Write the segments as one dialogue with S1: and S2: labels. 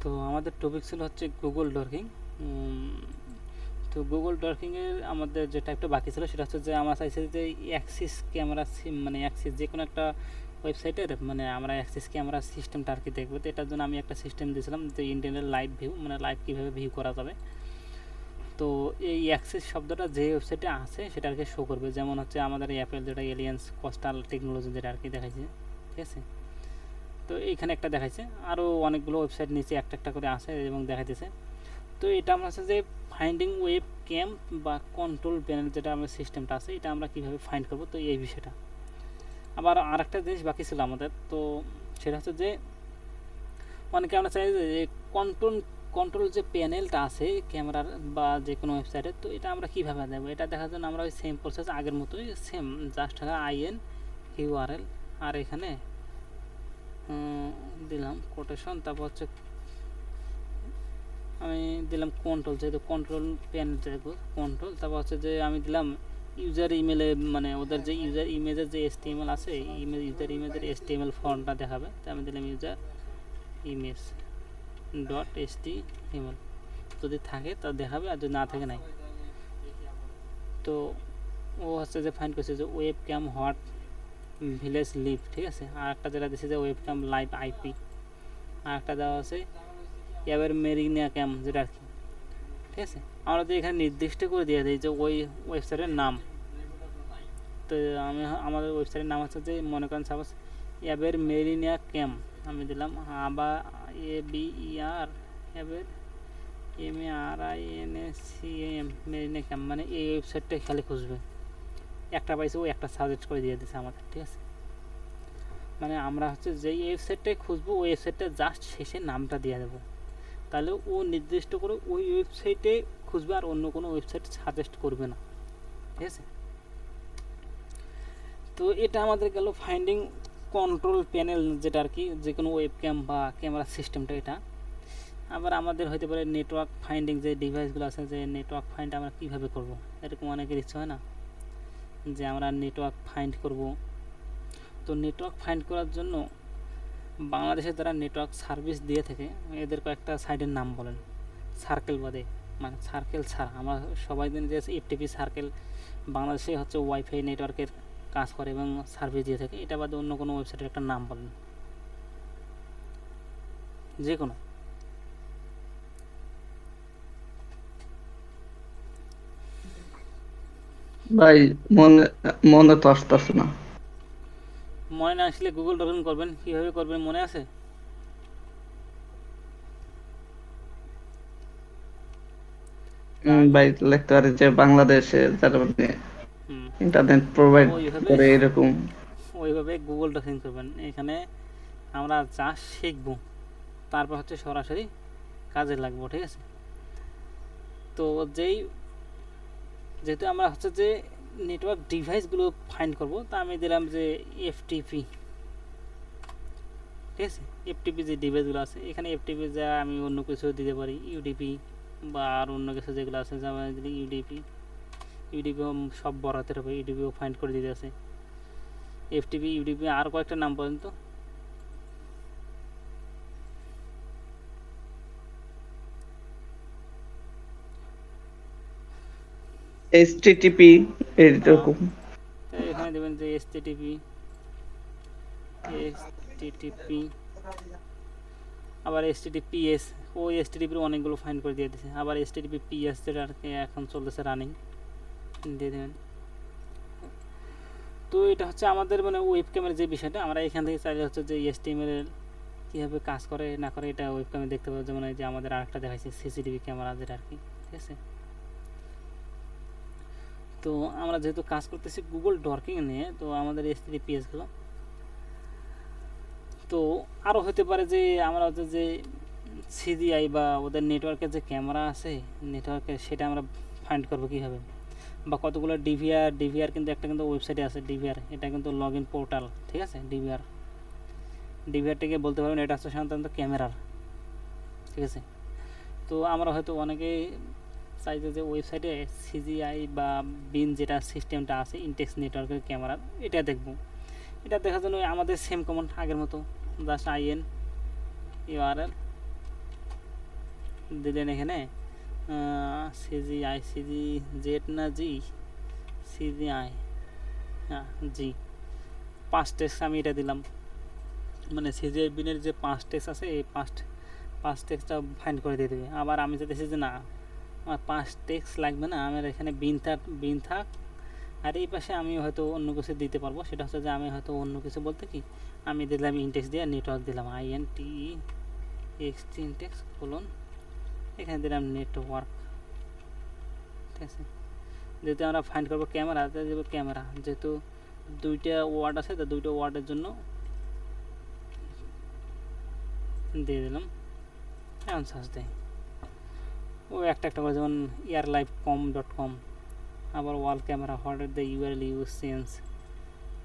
S1: তো আমাদের টপিক ছিল হচ্ছে গুগল ডর্কিং। তো গুগল ডর্কিংয়ের আমাদের যে টাইপটা বাকি ছিল সেটা হচ্ছে যে আমরা চাইছি যে অ্যাক্সিস ক্যামেরা মানে অ্যাক্সিস যে কোনো একটা ওয়েবসাইটের মানে আমরা অ্যাক্সিস ক্যামেরা সিস্টেমটা আর কি দেখবো। তো এটার জন্য আমি একটা সিস্টেম দিয়েছিলাম যে ইন্টারনেট লাইভ ভিউ, মানে লাইভ কীভাবে ভিউ করা যাবে। তো এই অ্যাক্সিস শব্দটা যে ওয়েবসাইটে আছে সেটা আর কি শো করবে, যেমন হচ্ছে আমাদের অ্যাপেল যেটা এলিয়েন্স কোস্টাল টেকনোলজি যেটা আর কি দেখাইছে, ঠিক আছে। তো এইখানে একটা দেখাইছে, আরও অনেকগুলো ওয়েবসাইট নিচে একটা একটা করে আছে এবং দেখাইতেছে। তো এটা আমরা আছে যে ফাইন্ডিং ওয়েব ক্যাম বা কন্ট্রোল প্যানেল যেটা আমার সিস্টেমটা আছে এটা আমরা কীভাবে ফাইন্ড করবো, তো এই বিষয়টা। আবার আর একটা জিনিস বাকি ছিল আমাদের, তো সেটা হচ্ছে যে অনেকে আমরা চাই যে কন্ট্রোল কন্ট্রোল যে প্যানেলটা আছে ক্যামেরার বা যে কোনো ওয়েবসাইটে, তো এটা আমরা কীভাবে দেবো। এটা দেখার জন্য আমরা ওই সেম প্রসেস আগের মতোই সেম জাস্ট আইএন ইউআরএল আর এখানে দিলাম কোটেশন, তারপর হচ্ছে আমি দিলাম কন্ট্রোল, যেহেতু কন্ট্রোল প্যান দেখবো কন্ট্রোল, তারপর হচ্ছে যে আমি দিলাম ইউজার ইমেলে, মানে ওদের যে ইউজার ইমেজের যে HTML আছে ইউজার ইমেজের HTML ফর্মটা দেখাবে, তাই আমি দিলাম ইউজার ইমেজ ডট HTML, যদি থাকে তা দেখাবে আর যদি না থাকে নাই। তো ও হচ্ছে যে ফাইন্ড করছে যে webcam hot village live, ঠিক আছে। আর একটা যেটা দিচ্ছে যে ওয়েব ক্যাম লাইভ আইপি, আর একটা দেওয়া আছে এবার মেরিনিয়া ক্যাম যেটা আর কি, ঠিক আছে। আমরা যদি এখানে নির্দিষ্ট করে দিয়ে দিই যে ওই ওয়েবসাইটের নাম, তো আমি আমাদের ওয়েবসাইটের নাম হচ্ছে যে মনে করেন সাপোজ এবার মেরিনিয়া ক্যাম, আমি দিলাম আবা ABER এবার MERINACAM মেরিনিয়া ক্যাম, মানে এই ওয়েবসাইটটা খালি খুঁজবে, একটা পাইছে ও একটা সাজেস্ট করে দিয়ে দিচ্ছে আমাদের, ঠিক আছে। মানে আমরা হচ্ছে যেই ওয়েবসাইটটাই খুঁজবো ওই ওয়েবসাইটটা জাস্ট শেষে নামটা দিয়ে দেবো, তাহলে ও নির্দিষ্ট করে ওই ওয়েবসাইটে খুঁজবে আর অন্য কোনো ওয়েবসাইট সাজেস্ট করবে না, ঠিক আছে। তো এটা আমাদের গেল ফাইন্ডিং কন্ট্রোল প্যানেল যেটা আর কি যে কোনো ওয়েব ক্যাম বা ক্যামেরা সিস্টেমটা এটা। আবার আমাদের হতে পারে নেটওয়ার্ক ফাইন্ডিং, যে ডিভাইসগুলো আছে যে নেটওয়ার্ক ফাইন্ড আমরা কীভাবে করব, এরকম অনেকের ইচ্ছা হয় না যে আমরা নেটওয়ার্ক ফাইন্ড করব। তো নেটওয়ার্ক ফাইন্ড করার জন্য বাংলাদেশে যারা নেটওয়ার্ক সার্ভিস দিয়ে থাকে এদের কয়েকটা সাইটের নাম বলেন, সার্কেল বাদে, মানে সার্কেল ছাড়া আমরা সবাই জানি যে FTP সার্কেল বাংলাদেশে হচ্ছে ওয়াইফাই নেটওয়ার্কের কাজ করে এবং সার্ভিস দিয়ে থাকে, এটা বাদে অন্য কোনো ওয়েবসাইটের একটা নাম বলেন, যে কোনো।
S2: ভাই মনে মনে তো আসতেছে না।
S1: মনে না আসলে গুগল ডকুমেন্ট করবেন, কীভাবে করবেন মনে আছে?
S2: ভাই লিখতে পারি যে বাংলাদেশে যারা মানে ইন্টারনেট প্রোভাইড
S1: ওইভাবে
S2: করে এরকম।
S1: ওইভাবে গুগল ডকুমেন্ট করবেন। এখানে আমরা যা শিখবো তারপর হচ্ছে সরাসরি কাজে লাগবো, ঠিক আছে। তো যেহেতু আমরা হচ্ছে যে নেটওয়ার্ক ডিভাইসগুলো ফাইন্ড করব, তা আমি দিলাম যে FTP, ঠিক আছে। FTP যে ডিভাইসগুলো আছে এখানে FTP যা আমি অন্য কিছু দিতে পারি, UDP বা আর অন্য কিছু যেগুলো আছে যা দিলে UDP সব বড় হাতের হবে, UDPও ফাইন্ড করে দিতে আছে। FTP UDP আর কয়েকটা নাম বলেন তো।
S2: এইচটিটিপি এরকম।
S1: এখানে দেবেন যে HTTP আবার HTTPS, ওই HTTPর অনেকগুলো ফাইন্ড করে দিয়ে দিয়েছে। আবার HTTPS যেটা আর কি এখন চলতেছে রানিং, দিয়ে দেবেন। তো এটা হচ্ছে আমাদের মানে ওয়েব ক্যামেরার যে বিষয়টা, আমরা এখান থেকে চাইলে হচ্ছে যে HTML কীভাবে কাজ করে না করে এটা ওয়েব ক্যামেরা দেখতে পাবো। যেমন এই যে আমাদের আরেকটা দেখাচ্ছে CCTV ক্যামেরা যেটা আর কি, ঠিক আছে। তো আমরা যেহেতু কাজ করতেছি গুগল ডর্কিং নিয়ে, তো আমাদের HTTPSগুলো তো আরও হতে পারে যে আমরা হচ্ছে যে CGI বা ওদের নেটওয়ার্কের যে ক্যামেরা আছে নেটওয়ার্কে, সেটা আমরা ফাইন্ড করবো কীভাবে, বা কতগুলো ডিভিআর কিন্তু একটা কিন্তু ওয়েবসাইটে আছে ডিভিআর, এটা কিন্তু লগ ইন পোর্টাল, ঠিক আছে। ডিভিআরটাকে বলতে পারবেন এটা হচ্ছে সাধারণত ক্যামেরার, ঠিক আছে। তো আমরা হয়তো অনেকেই চাইছে যে ওয়েবসাইটে CGI বা বিন যেটা সিস্টেমটা আছে ইনটেক্স নেটওয়ার্কের ক্যামেরা, এটা দেখব। এটা দেখার জন্য আমাদের সেম কমান্ড আগের মতো জাস্ট IN URL দিলেন এখানে সিজিআই সিজি জেড না জি সিজিআই হ্যাঁ জি 5 টেক্সট আমি এটা দিলাম, মানে সিজিআই বিনের যে 5 টেক্সট আছে এই 5 টেক্সটটা ফাইন্ড করে দিয়ে দেবে। আবার আমি চাইতেছি যে না আমার 5 টেক্সট লাগবে না, আমার এখানে বিন থাক আর এই পাশে আমি হয়তো অন্য কিছু দিতে পারবো, সেটা হচ্ছে যে আমি হয়তো অন্য কিছু বলতে কি আমি দিলাম ইনটেক্স দিয়ে নেটওয়ার্ক দিলাম INTEXT ইনটেক্স কোলন, এখানে দিলাম নেটওয়ার্ক। ঠিক আছে, যেহেতু আমরা ফাইন্ড করবো ক্যামেরা, দেবো ক্যামেরা, যেহেতু 2টা ওয়ার্ড আছে তো 2টা ওয়ার্ডের জন্য দিয়ে দিলাম। এখন সার্চ দেয় ও একটা করে, যেমন earlive.com, আবার wall camera what are the URL use change,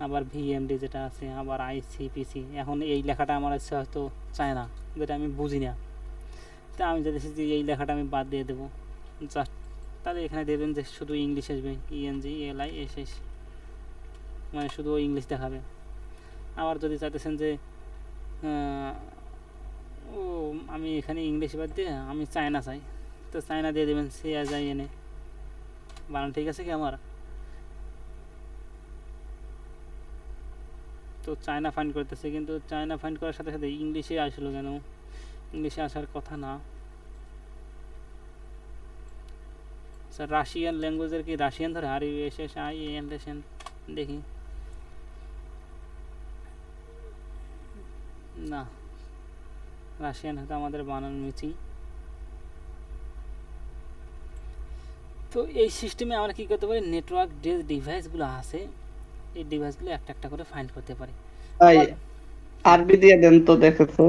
S1: আবার ভিএমডি যেটা আছে, আবার আইসিপিসি। এখন এই লেখাটা আমার ইচ্ছা হয়তো চায় না, যেটা আমি বুঝি না, তা আমি যদি যে এই লেখাটা আমি বাদ দিয়ে দেবো জাস্ট, তাহলে এখানে দেবেন যে শুধু ইংলিশ আসবে ENGLISH, মানে শুধু ইংলিশ দেখাবে। আবার যদি চাইতেছেন যে ও আমি এখানে ইংলিশ বাদ দিয়ে আমি চায়না চাই, তো চায়না দিয়ে দেবেন CHINA। বানান ঠিক আছে কি আমার? তো চায়না ফাইন্ড করতেছে, কিন্তু চায়না ফাইন্ড করার সাথে সাথে ইংলিশে আসলো কেন? ইংলিশে আসার কথা না। স্যার রাশিয়ান ল্যাঙ্গুয়েজের কি রাশিয়ান ধরে? RUSSIAN দেখি না, রাশিয়ান হয়তো আমাদের বানান মিচিং। তো এই সিস্টেমে আমরা কী করতে পারি, নেটওয়ার্ক যে ডিভাইসগুলো আছে এই ডিভাইসগুলো একটা একটা করে ফাইন্ড করতে পারি।
S2: আরবি দিয়ে দেন তো, দেখো তো।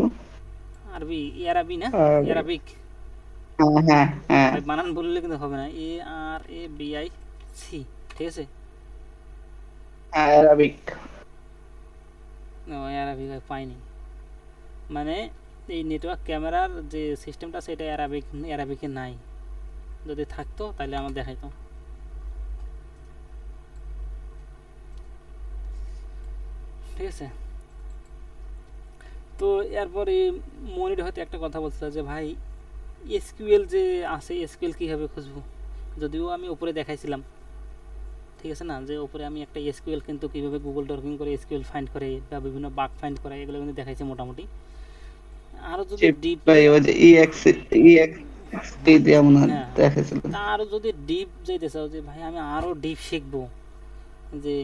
S1: আরবি আরবি না, আরবিক।
S2: হ্যাঁ হ্যাঁ,
S1: বানান বললে কিন্তু হবে না, ARABIC, ঠিক আছে?
S2: আরবিক।
S1: আরবিক পাইনি, মানে এই নেটওয়ার্ক ক্যামেরার যে সিস্টেমটা সেটা আরবিকে নাই, যদি থাকতো তাহলে আমার দেখাইতো। ঠিক আছে, তো এরপরে মনির হয়তো একটা কথা বলছিল যে ভাই এসকিউএল যে আছে, এসকিউএল কীভাবে খুঁজবো? যদিও আমি উপরে দেখাইছিলাম, ঠিক আছে না, যে উপরে আমি একটা এসকিউএল কিন্তু কীভাবে গুগল ডকিং করে এসকিউএল ফাইন্ড করে বা বিভিন্ন বাগ ফাইন্ড করে এগুলো কিন্তু দেখাইছে মোটামুটি। আরও যদি ডিপ আরও যদি ডিপ যাইতে চাও যে ভাই আমি আরও ডিপ শিখবো, যে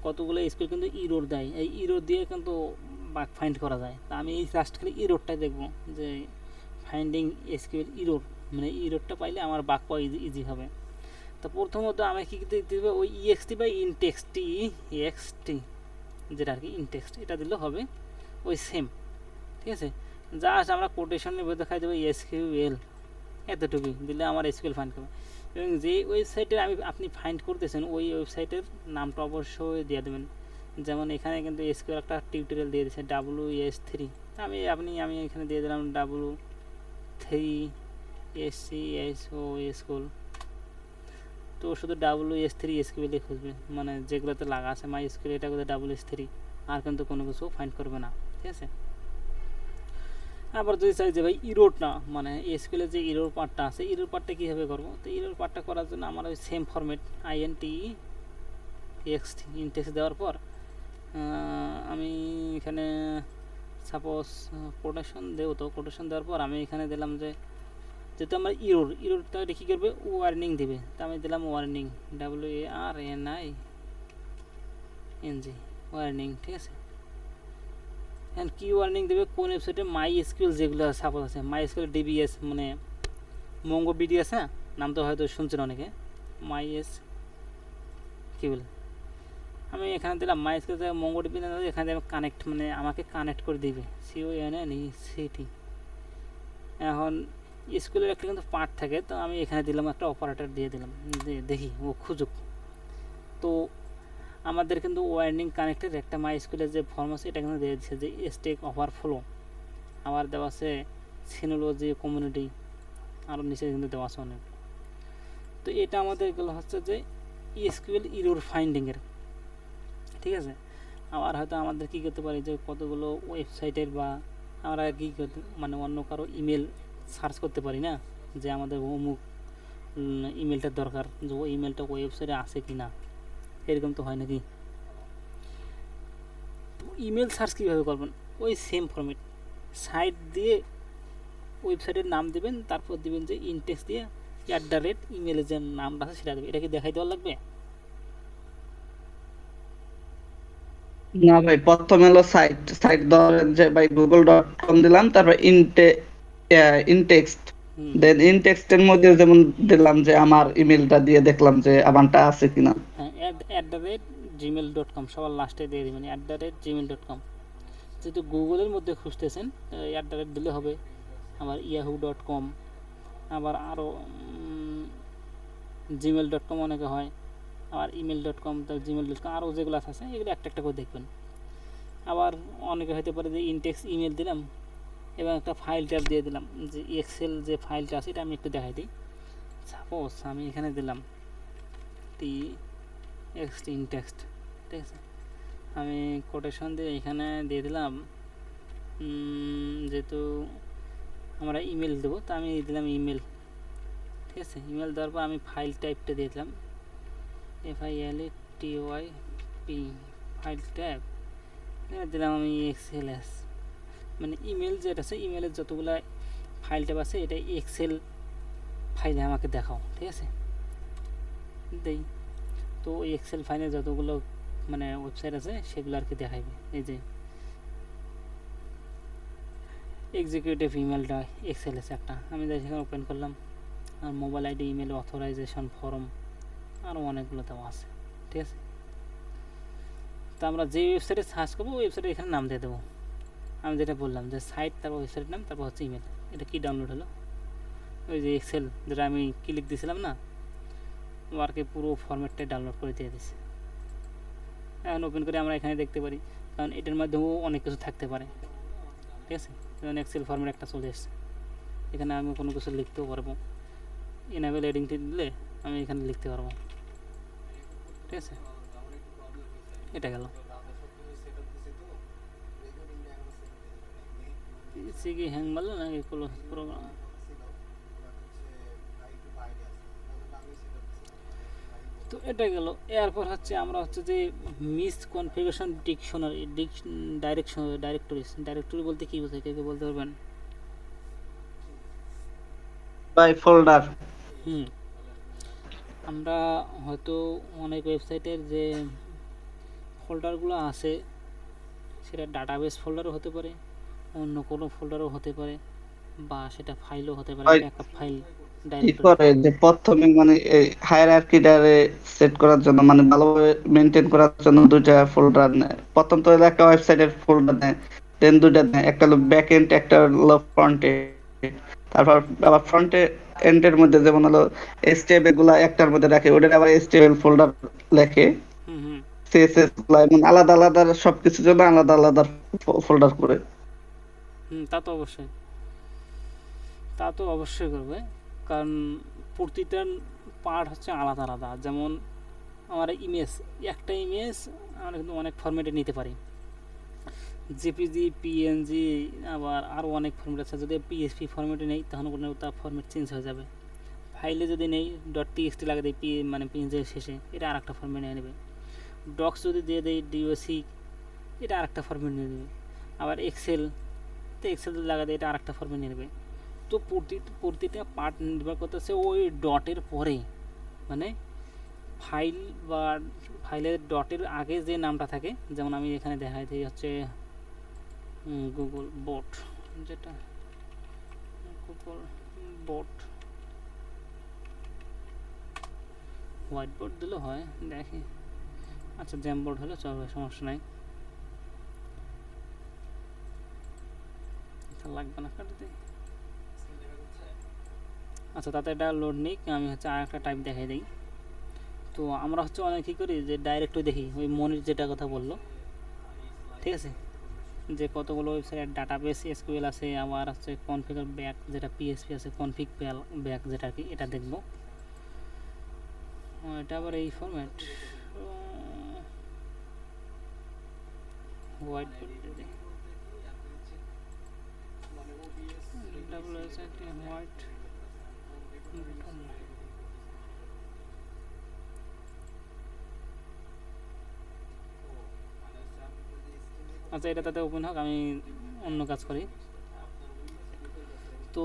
S1: কতগুলো স্কুল কিন্তু ইরোর দেয়, এই ইরোর দিয়ে কিন্তু বাগ ফাইন্ড করা যায়। তা আমি এই জাস্ট খালি ইরোরটাই দেখবো, যে ফাইন্ডিং এসকিউএল ইরোর, মানে ইরোরটা পাইলে আমার বাগ পাওয়া ইজি হবে। তো প্রথমত আমি কী দিতে হবে, ওই EXT বা ইনটেক্সট, EXT যেটা আর কি ইনটেক্সট, এটা দিলেও হবে ওই সেম। ঠিক আছে, জাস্ট আমরা কোটেশনের ভিতরে দেখাই দেবো SQL, এতটুকুই দিলে আমার SQL ফাইন্ড করবে। এবং যে ওয়েবসাইটে আপনি ফাইন্ড করতেছেন ওই ওয়েবসাইটের নামটা অবশ্যই দিয়ে দেবেন। যেমন এখানে কিন্তু SQL একটা টিউটোরিয়াল দিয়ে দিয়েছে WS3, আমি এখানে দিয়ে দিলাম W3SCSO স্কুল। তো শুধু WS3 SQL খুঁজবে, মানে যেগুলোতে লাগা আছে MySQL, এটা করে WS3, আর কিন্তু কোনো কিছু ফাইন্ড করবে না। ঠিক আছে, আবার যদি চাই যে ভাই ইরোর না, মানে এসকিউএল যে ইরোর পার্টটা আছে, ইরোর পার্টটা কীভাবে করবো? তো ইরোর পার্টটা করার জন্য আমার ওই সেম ফরম্যাট INTEXT ইনটেক্স দেওয়ার পর আমি এখানে সাপোজ কোটেশন দেবো, তো কোটেশন দেওয়ার পর আমি এখানে দিলাম যে যেহেতু আমার ইরোরটা কী করবে, ওয়ার্নিং দিবে, তা আমি দিলাম ওয়ার্নিং, WARNING ওয়ার্নিং। ঠিক আছে, এখন কি ওয়ার্নিং দেবে, কোন ওয়েবসাইটে MySQL যেগুলো সাপোজ আছে, MySQL DBS মানে MongoDB আছে না, নাম তো হয়তো শুনছেন অনেকে, MySQL। আমি এখানে দিলাম MySQL থেকে MongoDB, এখানে আমি কানেক্ট, মানে আমাকে কানেক্ট করে দিবে CONNECT। এখন স্কুলের একটা কিন্তু পার্ট থাকে, তো আমি এখানে দিলাম একটা অপারেটর দিয়ে দিলাম, দেখি ও খুঁজুক। তো আমাদের কিন্তু ওয়ার্নিং কানেক্টের একটা MySQL যে ফর্ম আছে এটা কিন্তু দিয়ে দিচ্ছে যে স্টেক ওভারফ্লো, আবার দেওয়া আছে সিনোলজি কমিউনিটি, আরও নিচে কিন্তু দেওয়া আছে অনেক। তো এটা আমাদের এগুলো হচ্ছে যে SQL ইরোর ফাইন্ডিংয়ের। ঠিক আছে, আবার হয়তো আমাদের কী করতে পারি যে কতগুলো ওয়েবসাইটের বা আমরা কী করতে, মানে অন্য কারো ইমেল সার্চ করতে পারি না যে আমাদের অমুক ইমেলটার দরকার, যে ওই ইমেলটা ওয়েবসাইটে আছে কি না, এরকম তো হয় নাকি। ইমেল সার্চ কীভাবে করবেন, ওই সেম ফরম্যাট, সাইট দিয়ে ওয়েবসাইটের নাম দেবেন, তারপর দিবেন যে ইনটেক্স দিয়ে @ইমেলের যে নামটা আছে সেটা দেবেন। এটা কি দেখাই দেওয়া লাগবে?
S2: না ভাই, প্রথমে হলো সাইট সাইট ধরেন যে ভাই google.com দিলাম, তারপর ইনটেক্সট, দেন ইনটেক্সটের মধ্যে যেমন দিলাম যে আমার ইমেলটা দিয়ে দেখলাম যে আমারটা আছে কিনা।
S1: হ্যাঁ, @gmail.com সবার লাস্টে দিয়ে দেবেন, @gmail.com। যেহেতু গুগলের মধ্যে খুঁজতেছেন, দিলে হবে। আবার yahoo.com, আবার আরও gmail.com অনেকে হয়, আবার email.com, gmail.com, আরও যেগুলো আছে এগুলো একটা একটা করে দেখবেন। আবার অনেকে হতে পারে যে ইনটেক্স ইমেল দিলাম এবং একটা ফাইল ট্যাব দিয়ে দিলাম, যে এক্সেল যে ফাইলটা আছে এটা আমি একটু দেখাই দিই। সাপোজ আমি এখানে দিলাম ইনটেক্সট, ঠিক আছে, আমি কোটেশন দিয়ে এখানে দিয়ে দিলাম, যেহেতু আমরা ইমেল দেবো তা আমি দিলাম ইমেল, ঠিক আছে। ইমেল দেওয়ার পর আমি ফাইল টাইপটা দিয়ে দিলাম FILETYP, ফাইল ট্যাব দিলাম আমি XLS, মানে ইমেল যেটা আছে ইমেলের যতগুলো ফাইল ট্যাব আছে এটা এক্সেল ফাইলে আমাকে দেখাও, ঠিক আছে, দেই। তো ওই এক্সেল ফাইলে যতগুলো মানে ওয়েবসাইট আছে সেগুলো আর কি দেখাইবে। এই যে এক্সিকিউটিভ ইমেলটা XLS একটা আমি সেখানে ওপেন করলাম, আর mobile ID, email authorisation form, আরও অনেকগুলো দেওয়া আছে, ঠিক আছে। তো আমরা যে ওয়েবসাইটে সার্চ করবো ওই ওয়েবসাইটে এখানে নাম দিয়ে দেবো। আমি যেটা বললাম যে সাইট, তারপর ওয়েবসাইটের নাম, তারপর হচ্ছে ইমেল। এটা কি ডাউনলোড হলো, ওই যে এক্সেল যেটা আমি ক্লিক দিয়েছিলাম না, ওয়ার্কে পুরো ফরম্যাটটাই ডাউনলোড করে দিয়ে দিছে। এখন ওপেন করে আমরা এখানে দেখতে পারি, কারণ এটার মাধ্যমেও অনেক কিছু থাকতে পারে, ঠিক আছে। যেমন এক্সেল ফরম্যাট একটা চলে এসছে, এখানে আমি কোনো কিছু লিখতেও পারবো, এনাবেল এডিংটি দিলে আমি এখানে লিখতে পারবো, ঠিক আছে। এটা গেল কি হ্যাং মারলো নাকি প্রোগ্রাম। তো এটা গেল। এরপর হচ্ছে আমরা হচ্ছে যে মিসকনফিগারেশন ডিকশনারি ডাইরেক্টরি বলতে কি বোঝায়, কেউ বলতে পারবেন?
S2: By folder.
S1: আমরা হয়তো অনেক ওয়েবসাইটের যে ফোল্ডারগুলো আছে সেটা ডাটাবেস ফোল্ডারও হতে পারে, অন্য কোনো ফোল্ডারও হতে পারে, বা সেটা ফাইলও হতে পারে, ব্যাকআপ ফাইল
S2: করে যে প্রথমে মানে হায়ারার্কিটারে সেট করার জন্য, মানে ভালোভাবে মেইনটেইন করার জন্য দুইটা ফোল্ডার নেয়। প্রথম তো একটা ওয়েবসাইটের ফোল্ডার নেয়, দেন দুইটা নেয়, একটা হলো ব্যাক এন্ড, একটা হলো ফ্রন্ট এন্ড। তারপর আবার ফ্রন্ট এন্ডের মধ্যে যেমন হলো HTML গুলা একটার মধ্যে রাখে, ওটার আবার HTML ফোল্ডার লেখে, CSS গুলা এমন আলাদা আলাদা, সবকিছুর জন্য আলাদা আলাদা ফোল্ডার করে।
S1: তা তো অবশ্যই করবে, কারণ প্রতিটা পার্ট হচ্ছে আলাদা আলাদা। যেমন আমার একটা ইমেজ আমরা কিন্তু অনেক ফরম্যাটে নিতে পারি, জেপিজি, পিএনজি, আবার আরও অনেক ফরম্যাট আছে। যদি PSP ফরম্যাটে নেই তখন তার ফরম্যাট চেঞ্জ হয়ে যাবে। ফাইলে যদি নেই .txt লাগে দেয় মানে PNG শেষে, এটা আর একটা ফরম্যাট নিয়ে নেবে। ডক্স যদি দিয়ে দেয় DOC, এটা আর একটা ফরম্যাট নিয়ে নেবে। আবার এক্সেল যদি লাগা দেয় এটা আর একটা ফরম্যাট নিয়ে নেবে। তো প্রতিটা পার্ট নির্ভর করতেছে ওই ডটের পরে, মানে ফাইল বা ফাইলের ডটের আগে যে নামটা থাকে। যেমন আমি এখানে দেখাই দিই হচ্ছে গুগল বোট, যেটা গুগল বোট, হোয়াইট বোর্ড দিলে হয়, দেখি। আচ্ছা, জ্যাম বোর্ড হলে চলবে, সমস্যা নাই, লাগবে না, কাটে দিই। আচ্ছা, তাতে এটা লোড নিক, আমি হচ্ছে আর একটা টাইপ দেখাই দিই। তো আমরা হচ্ছে অনেক কী করি যে ডাইরেক্টলি দেখি, ওই মনির যেটা কথা বললো, ঠিক আছে, যে কতগুলো ওয়েবসাইট ডাটাবেস SQL আছে, আবার হচ্ছে কনফিগার ব্যাক যেটা PSP আছে, কনফিগ ব্যাক যেটা কি, এটা দেখবো। এটা আবার এই ফরম্যাট হোয়াইট বোর্ড হোয়াইট। আচ্ছা এটা তাতে ওপেন হোক, আমি অন্য কাজ করি। তো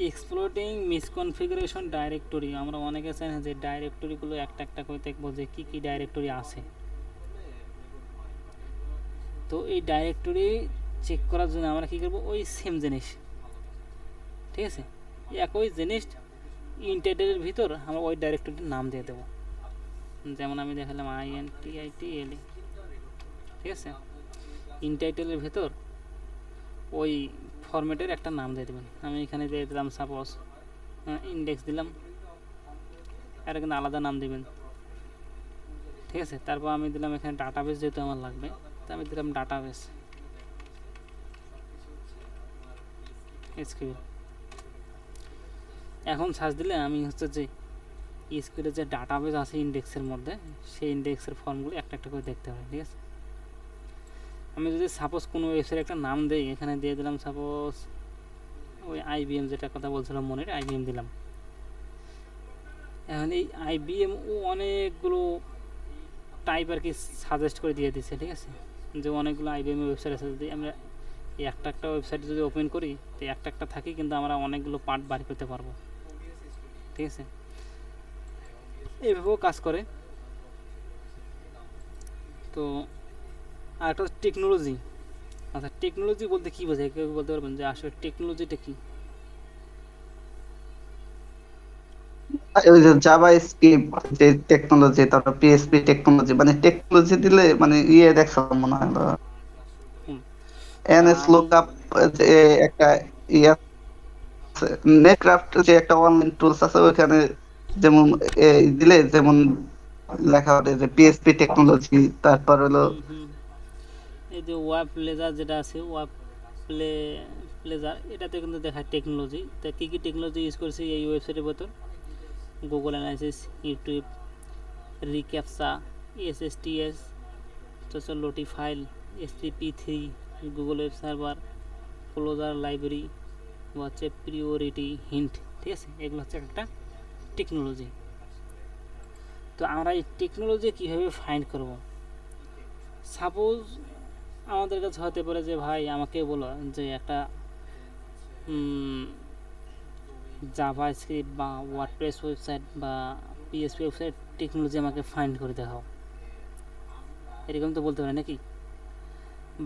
S1: এক্সপ্লোটিং মিসকনফিগারেশন ডাইরেক্টরি, আমরা অনেকে চাই না যে ডাইরেক্টরিগুলো একটা একটা করে দেখবো যে কী কী ডাইরেক্টরি আছে। তো এই ডাইরেক্টরি চেক করার জন্য আমরা কী করবো, ওই সেম জিনিস, ঠিক আছে, একই জিনিস ইনটাইটেলের ভিতর আমরা ওই ডাইরেক্টরির নাম দিয়ে দেবো। যেমন আমি দেখালাম INTITLE, ঠিক আছে, ইনটাইটেলের ভেতর ওই ফরম্যাটের একটা নাম দিয়ে দেবেন। আমি এখানে দিয়ে দিলাম সাপোজ ইন্ডেক্স দিলাম, এটা কিন্তু আলাদা নাম দিবেন, ঠিক আছে। তারপর আমি দিলাম এখানে ডাটাবেস, যেহেতু আমার লাগবে তো আমি দিলাম ডাটাবেস SQL। এখন সার্চ দিলে আমি হচ্ছে যে SQL যে ডাটাবেস আছে ইন্ডেক্সের মধ্যে, সেই ইন্ডেক্সের ফর্মগুলো একটা একটা করে দেখতে হবে, ঠিক আছে। আমি যদি সাপোজ কোনো ওয়েবসাইট একটা নাম দিই, এখানে দিয়ে দিলাম সাপোজ ওই IBM, যেটা কথা বলছিলাম মনের, IBM দিলাম। এখন এই IBM ও অনেকগুলো টাইপ আর কি সাজেস্ট করে দিয়ে দিচ্ছে, ঠিক আছে, যে অনেকগুলো IBM ওয়েবসাইট আছে। যদি আমরা একটা একটা ওয়েবসাইট যদি ওপেন করি তো একটা একটা থাকি, কিন্তু আমরা অনেকগুলো পার্ট বার করতে পারবো, ঠিক আছে। এইভাবেও কাজ করে। তো আর একটা টেকনোলজি। আচ্ছা টেকনোলজি বলতে কী বোঝায়, কেউ বলতে পারবেন যে আসলে টেকনোলজিটা কি?
S2: ওই যে জাভা স্ক্রিপ্ট যে টেকনোলজি, তারপর PHP টেকনোলজি, মানে টেকনোলজি দিলে মানে দেখছো মনে হয় NS
S1: আমি
S2: লুকআপ, যে একটা ইয়ে আছে, নেটক্রাফট যে একটা অনলাইন টুলস আছে, ওইখানে যেমন দিলে যেমন লেখা হবে যে PHP টেকনোলজি, তারপর হলো
S1: এই যে ওয়েব প্লেজার যেটা আছে, ওয়েব প্লেজার, এটাতে কিন্তু দেখায় টেকনোলজি। তা কী কী টেকনোলজি ইউজ করছি এই ওয়েবসাইটের ভেতর, Google analysis, YouTube, reCAPTCHA, SSTS, lottie file, SCP3, Google web server, closure library, হচ্ছে প্রিওরিটি হিন্ট, ঠিক আছে, এগুলো হচ্ছে একটা টেকনোলজি। তো আমরা এই টেকনোলজি কীভাবে ফাইন্ড করব? সাপোজ আমাদের কাছে হতে পারে যে ভাই আমাকে বলো যে একটা জাভা স্ক্রিপ্ট বা ওয়ার্ডপ্রেস ওয়েবসাইট বা PHP ওয়েবসাইট টেকনোলজি আমাকে ফাইন্ড করে দেখাও, এরকম তো বলতে পারে নাকি?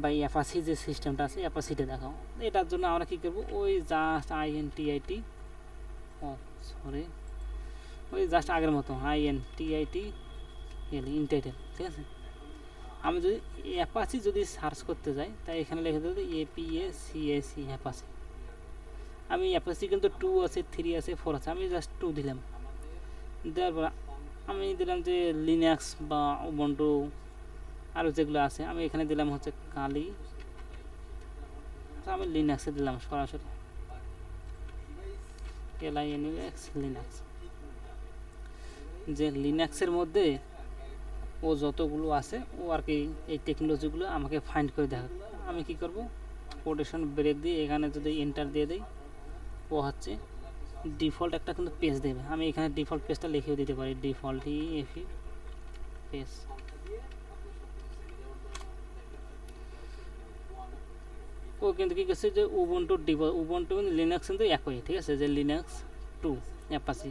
S1: বা অ্যাপাসি যে সিস্টেমটা আছে অ্যাপাসিটা দেখাও। এটার জন্য আমরা কী করবো, ওই জাস্ট INTIT, সরি, ওই জাস্ট আগের মতো INTITLE ইনটাইটেল, ঠিক আছে। আমি যদি অ্যাপাসি যদি সার্চ করতে যাই, তাই এখানে লিখে দেবো APACAC অ্যাপাসি। আমি অ্যাপাসি কিন্তু 2 আছে, 3 আছে, 4 আছে, আমি জাস্ট 2 দিলাম। দেওয়ার পর আমি দিলাম যে লিনাক্স বা উবুন্টু আরও যেগুলো আছে, আমি এখানে দিলাম হচ্ছে কালি, আমি লিনাক্সে দিলাম সরাসরি LINUX লিনাক্স। যে লিনাক্সের মধ্যে ও যতগুলো আছে ও আর কি এই টেকনোলজিগুলো আমাকে ফাইন্ড করে দেখা। আমি কি করব, কোটেশন ব্রেক দিয়ে এখানে যদি এন্টার দিয়ে দিই, ও হচ্ছে ডিফল্ট একটা কিন্তু পেজ দেবে। আমি এখানে ডিফল্ট পেজটা লিখেও দিতে পারি, ডিফল্ট EFE পেজ। ও কিন্তু কী করছে যে উবুন্টু উবুন্টু কিন্তু লিনাক্স কিন্তু একই, ঠিক আছে, যে লিনাক্স 2 অ্যাপাসি,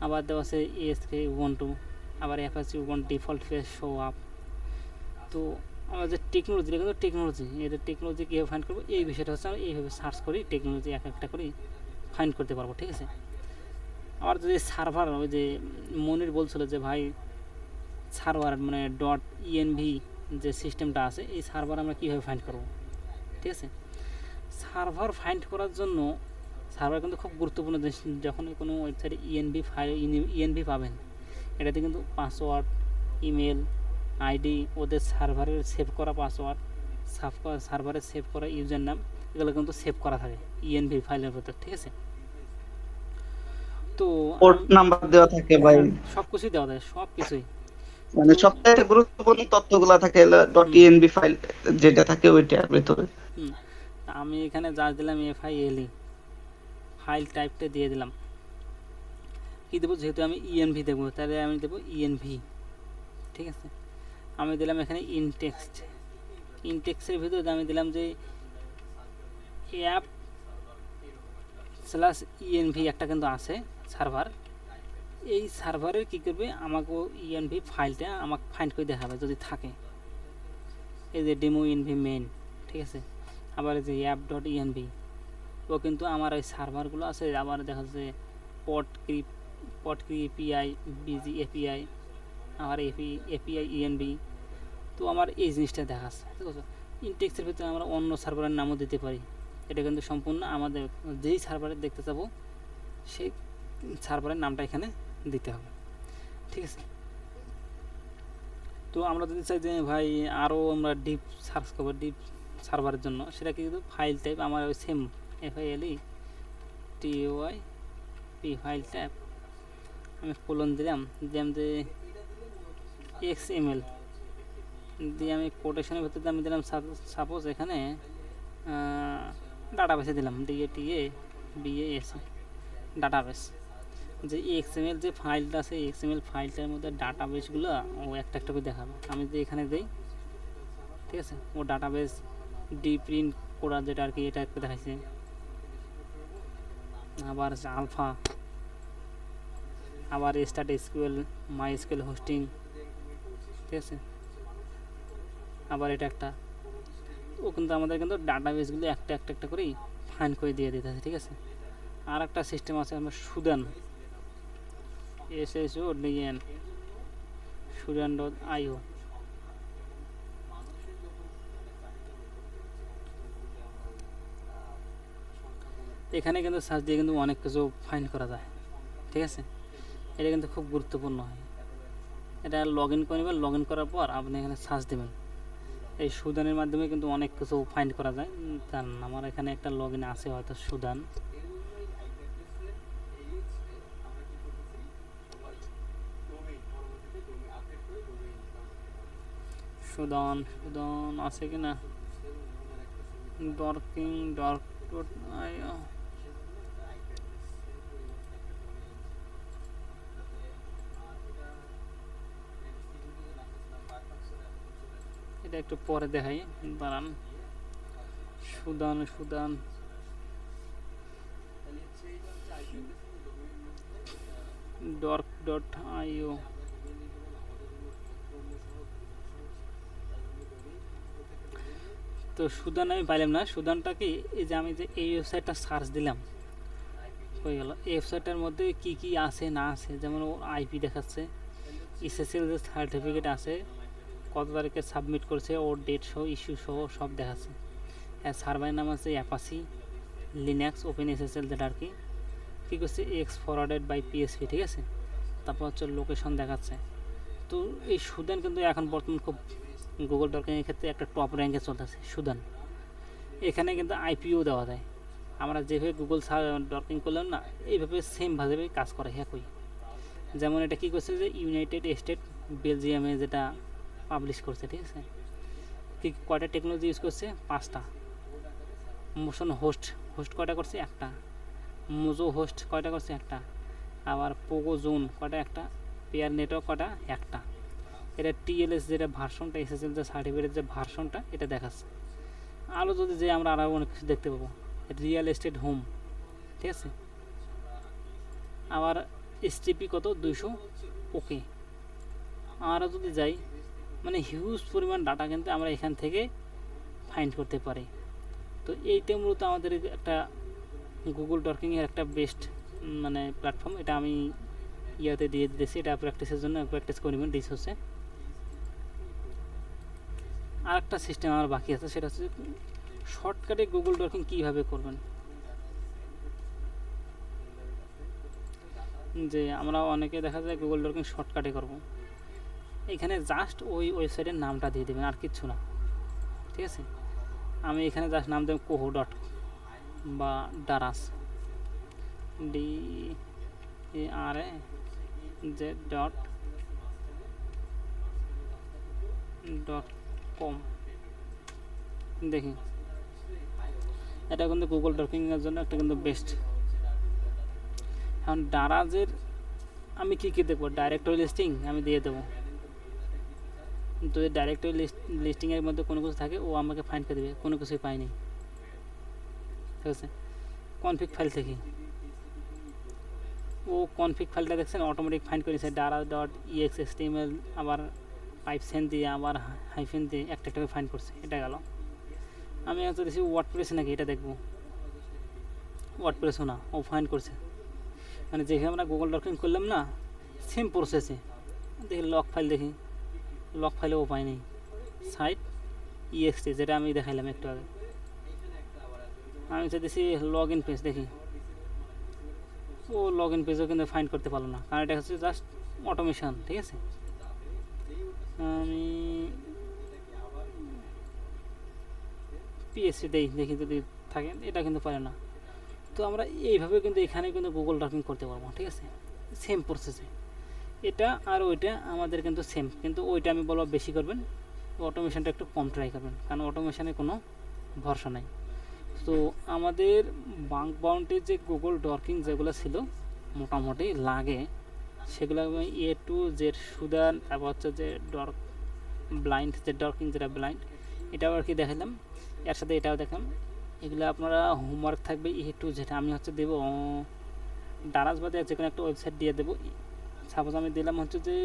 S1: আবার দেওয়া আছে ASK উবুন্টু, আবার অ্যাপাসি Ubuntu default page show up. তো আমরা যে টেকনোলজি, কিন্তু টেকনোলজি, এদের টেকনোলজি কীভাবে ফাইন্ড করবো, এই বিষয়টা হচ্ছে আমরা এইভাবে সার্চ করি, টেকনোলজি এক একটা করে ফাইন্ড করতে পারবো, ঠিক আছে। আবার যদি সার্ভার, ওই যে মনির বলছিল যে ভাই সার্ভার মানে .env যে সিস্টেমটা আছে, এই সার্ভার আমরা কীভাবে ফাইন্ড করব, ঠিক আছে। সার্ভার ফাইন্ড করার জন্য সার্ভার কিন্তু খুব গুরুত্বপূর্ণ জিনিস। যখন কোনো ওয়েবসাইটে ENV পাবেন, এটাতে কিন্তু পাসওয়ার্ড, ইমেল আইডি, ওদের সার্ভারের সেভ করা পাসওয়ার্ড, সার্ভারের সেভ করা ইউজার নাম, এগুলো কিন্তু সেভ করা থাকে ENV ফাইলের ভেতর, ঠিক আছে। তো
S2: পোর্ট নাম্বার দেওয়া থাকে ভাই,
S1: সব কিছুই দেওয়া থাকে, সব কিছুই,
S2: মানে সবথেকে গুরুত্বপূর্ণ তথ্যগুলো থাকে .env ফাইল যেটা থাকে ওইটার ভিতরে।
S1: আমি এখানে যা দিলাম FILE ফাইল টাইপটা দিয়ে দিলাম। কি দেবো, যেহেতু আমি ENV দেবো তাহলে আমি দেবো ENV। ঠিক আছে, আমি দিলাম এখানে ইনটেক্সট। ইনটেক্সের ভিতরে আমি দিলাম যে অ্যাপ স্ল্যাশ ENV একটা কিন্তু আছে সার্ভার। এই সার্ভারের কী করবে, আমাকে ENV ফাইলটা আমাকে ফাইন্ড করে দেখাবে যদি থাকে। এই যে ডেমো ENV মেইন, ঠিক আছে। আবার এই যে app.env, ও কিন্তু আমার ওই সার্ভারগুলো আছে। আবার দেখা যাচ্ছে পটক্রি API, BG API, আমার API ENV। তো আমার এই জিনিসটা দেখাচ্ছে, ঠিক আছে। ইনটেক্সের ভিতরে আমরা অন্য সার্ভারের নামও দিতে পারি। এটা কিন্তু সম্পূর্ণ আমাদের যেই সার্ভারে দেখতে যাবো সেই সার্ভারের নামটা এখানে দিতে হবে, ঠিক আছে। তো আমরা যদি চাই যে ভাই আরও আমরা ডিপ সার্চ করবো ডিপ সার্ভারের জন্য, সেটা কিন্তু ফাইল টাইপ আমার ওই same FILE TOYP file type আমি কোলন দিলাম যে XML দিয়ে আমি কোটেশনের ভিতরে আমি দিলাম সাপোজ এখানে ডাটাবেসে দিলাম DATABAS ডাটাবেস। যে XML যে ফাইলটা আছে XML ফাইলটার মধ্যে ডাটাবেসগুলো ও একটা একটা করে দেখাবে। আমি যদি এখানে দিই, ঠিক আছে, ও ডাটাবেস প্রিন্ট করা যেটা আর কি, এটা একটা দেখাইছে। আবার আলফা, আবার স্টার্ট SQL, MySQL হোস্টিং, ঠিক আছে। আবার এটা একটা, ও কিন্তু আমাদের কিন্তু ডাটাবেসগুলো একটা একটা একটা করেই ফাইন্ড করে দিয়ে দিতে আছে, ঠিক আছে। আর একটা সিস্টেম আছে আমার সুদান, SSODN, sudan.io। এখানে কিন্তু সার্চ দিয়ে কিন্তু অনেক কিছু ফাইন্ড করা যায়, ঠিক আছে। এটা কিন্তু খুব গুরুত্বপূর্ণ হয়। এটা লগ ইন করে নেবেন, লগ ইন করার পর আপনি এখানে সার্চ দেবেন। এই সুদানের মাধ্যমে কিন্তু অনেক কিছু ফাইন্ড করা যায়। জান আমার এখানে একটা লগ ইন আছে হয়তো সুদান। সুদান আছে কিনা, dorking.io, এটা একটু পরে দেখাই, দাঁড়ান। Sudan dork.io। তো সুদান আমি পাইলাম না। সুদানটা কি, এই যে আমি যে এই ওয়েবসাইটটা সার্চ দিলাম হয়ে গেল। এই ওয়েবসাইটটার মধ্যে কি কি আছে না আছে, যেমন ও IP দেখাচ্ছে, SSL যে সার্টিফিকেট আছে, কত তারিখে সাবমিট করছে, ওর ডেট সহ ইস্যু সহ সব দেখাচ্ছে। আর সার্ভারের নাম আছে অ্যাপাসি লিনাক্স ওপেন SSL, যেটা আর কি কী করছে forwarded by PHP, ঠিক আছে। তারপর হচ্ছে লোকেশন দেখাচ্ছে। তো এই সুদান কিন্তু এখন বর্তমান খুব গুগল ডকিংয়ের ক্ষেত্রে একটা টপ র্যাঙ্কে চলতেছে সুদান। এখানে কিন্তু IPও দেওয়া যায়। আমরা যেভাবে গুগল ডকিং করলাম না, এইভাবে সেমভাবে কাজ করে একই। যেমন এটা কী করছে যে ইউনাইটেড স্টেট বেলজিয়ামে যেটা পাবলিশ করছে, ঠিক আছে। কি কয়টা টেকনোলজি ইউজ করছে, 5টা। মোশন হোস্ট কয়টা করছে, একটা। মোজো হোস্ট কয়টা করছে, একটা। আবার পোগো জোন কয়টা, একটা। পেয়ার নেটওয়ার্ক কয়টা, একটা। এটা TLS যেটা ভার্সনটা, SSL যে সার্টিফিকেটের যে ভার্সনটা, এটা দেখাচ্ছে। আরও যদি যে আমরা আরও অনেক কিছু দেখতে পাবো, রিয়েল এস্টেট হোম, ঠিক আছে। আবার STP কত, 200 ওকে। আরও যদি যাই, মানে হিউজ পরিমাণ ডাটা কিন্তু আমরা এখান থেকে ফাইন্ড করতে পারি। তো এইটা মূলত আমাদের একটা গুগল ডকিংয়ের একটা বেস্ট মানে প্ল্যাটফর্ম। এটা আমি ইয়াতে দিয়ে দিতেছি, এটা প্র্যাকটিসের জন্য প্র্যাকটিস করে নেবেন রিসোর্সে। আর একটা সিস্টেম আমার বাকি আছে, সেটা হচ্ছে শর্টকাটে গুগল ডকিং কীভাবে করবেন। যে আমরা অনেকে দেখা যায় গুগল ডকিং শর্টকাটে করব। এখানে জাস্ট ওই ওয়েবসাইটের নামটা দিয়ে দেবেন, আর কিচ্ছু না, ঠিক আছে। আমি এখানে জাস্ট নাম দেব কোহো বা ডারাস, DARAZ.com। দেখি এটা কিন্তু গুগল ডকিংয়ের জন্য একটা কিন্তু বেস্ট। এখন দারাজের আমি কী কী দেবো, ডাইরেক্টরি লিস্টিং আমি দিয়ে দেবো। যদি ডাইরেক্টরি লিস্টিংয়ের মধ্যে কোনো কিছু থাকে ও আমাকে ফাইন্ড করে দেবে, কোনো কিছুই পাইনি, ঠিক আছে। কনফিগ ফাইল থেকে ও কনফিগ ফাইলটা দেখছেন অটোমেটিক ফাইন্ড করেছে dara.exhtml, আবার পাইপসেন দিয়ে আবার হাইফেন দিয়ে একটা একটা করে ফাইন্ড করছে। এটা গেল। আমি হয়তো দেখছি ওয়ার্ডপ্রেস নাকি এটা দেখবো, ওয়ার্ডপ্রেসও না, ও ফাইন্ড করছে। মানে যেখানে আমরা গুগল ডকিং করলাম না, সেম প্রসেসে দেখি লক ফাইল, দেখি লক ফাইলে ও পাইনি। সাইট ইএক্সটি যেটা আমি দেখাইলাম একটু আগে, আমি চাইতেছি লগ ইন পেজ, দেখি ও লগ ইন পেজও কিন্তু ফাইন্ড করতে পারলো না, কারণ এটা হচ্ছে জাস্ট অটোমেশন, ঠিক আছে। আমি পিএসসি দেখি যদি থাকে, এটা কিন্তু পারে না। তো আমরা এইভাবে কিন্তু এখানে কিন্তু গুগল ডকিং করতে পারবো, ঠিক আছে, সেম প্রসেসে। এটা আর ওইটা আমাদের কিন্তু সেম, কিন্তু ওইটা আমি বলবো বেশি করবেন, অটোমেশনটা একটু কম ট্রাই করবেন, কারণ অটোমেশনে কোনো ভরসা নাই। তো আমাদের বাঙ্ক বাউন্ডের যে গুগল ডকিং যেগুলো ছিল মোটামুটি লাগে, সেগুলো আমি এ টু জেড সুদান, তারপর হচ্ছে যে ব্লাইন্ড, যে ডকিং যেটা ব্লাইন্ড, এটাও আর কি দেখালাম, এর সাথে এটাও দেখালাম। এগুলো আপনারা হোমওয়ার্ক থাকবে এ টু জেড। আমি হচ্ছে দেবো দারাজ বাদে যে কোনো একটা ওয়েবসাইট দিয়ে দেবো। সাপোজ আমি দিলাম হচ্ছে যে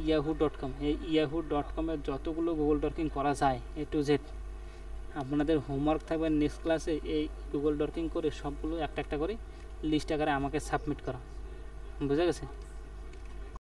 S1: yahoo.com, এই yahoo.com-এর যতগুলো গুগল ডকিং করা যায় এ টু জেড, আপনাদের হোমওয়ার্ক থাকবে নেক্সট ক্লাসে এই গুগল ডকিং করে সবগুলো একটা একটা করে লিস্ট আকারে আমাকে সাবমিট করা। বুঝা গেছে?